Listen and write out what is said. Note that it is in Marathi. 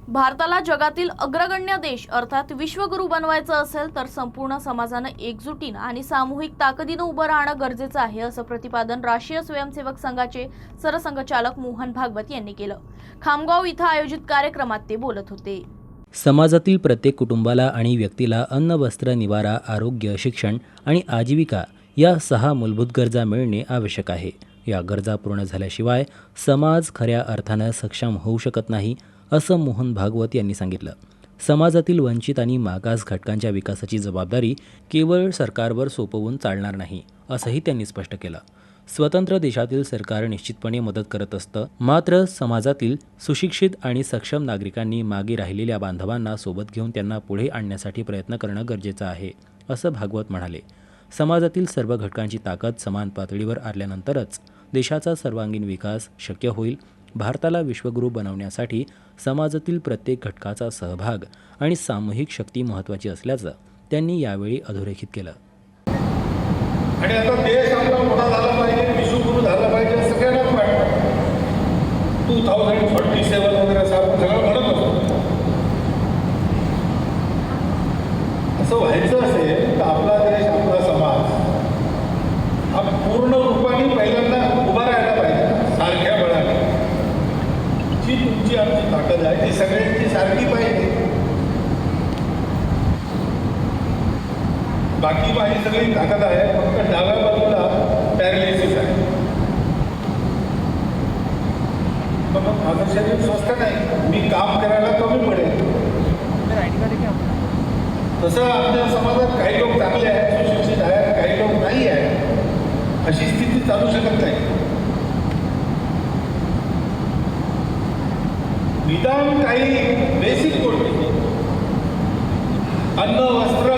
भारताला जगातील अग्रगण्य देश अर्थात विश्वगुरू बनवायचं असेल तर संपूर्ण समाजानं एकजुटीनं आणि सामूहिक ताकदीनं उभं राहणं गरजेचं आहे, असं प्रतिपादन राष्ट्रीय स्वयंसेवक संघाचे सरसंघचालक मोहन भागवत यांनी केलं। खामगाव इथं आयोजित कार्यक्रमात ते बोलत होते। समाजातील प्रत्येक कुटुंबाला आणि व्यक्तीला अन्न, वस्त्र, निवारा, आरोग्य, शिक्षण आणि आजीविका या 6 मूलभूत गरजा मिळणे आवश्यक आहे। या गरजा पूर्ण झाल्याशिवाय समाज खऱ्या अर्थानं सक्षम होऊ शकत नाही, असं मोहन भागवत यांनी सांगितलं। समाजातील वंचित आणि मागास घटकांच्या विकासाची जबाबदारी केवळ सरकारवर सोपवून चालणार नाही, असंही त्यांनी स्पष्ट केलं। स्वतंत्र देशातील सरकार निश्चितपणे मदत करत असतं, मात्र समाजातील सुशिक्षित आणि सक्षम नागरिकांनी मागे राहिलेल्या बांधवांना सोबत घेऊन त्यांना पुढे आणण्यासाठी प्रयत्न करणं गरजेचं आहे, असं भागवत म्हणाले। समाजातील सर्व घटकांची ताकद समान पातळीवर आल्यानंतरच देशाचा सर्वांगीण विकास शक्य होईल। भारताला विश्वगुरू बनवण्यासाठी समाजातील प्रत्येक घटकाचा सहभाग आणि सामूहिक शक्ती महत्त्वाची असल्याचं त्यांनी यावेळी अधोरेखित केलं। आणि आता देश आपला मोठा झाला पाहिजे, विश्वगुरू झाला पाहिजे असं सगळ्यांनाच वाटतं। 2047 वगैरे असं आपण सगळं म्हणत असतो। असं व्हायचं असेल तर आपला देश, आपला समाज हा पूर्ण रूपाने पहिल्यांदा उभा राहायला पाहिजे, सारख्या बळाने। जी तुमची आमची ताकद आहे ती सगळ्यांची सारखी पाहिजे। बाकी माझी सगळी ताकद आहे, फक्त डाव्या बाजूला पॅरालिसिस आहे। मग माझं शरीर स्वस्थ नाही, मी काम करायला कमी पडेल। तसं आमच्या समाजात काही लोक चांगले आहेत, सुशिक्षित आहेत, काही लोक नाही आहेत, अशी स्थिती चालू शकत नाही। निदान काही बेसिक गोष्टी, अन्न, वस्त्र,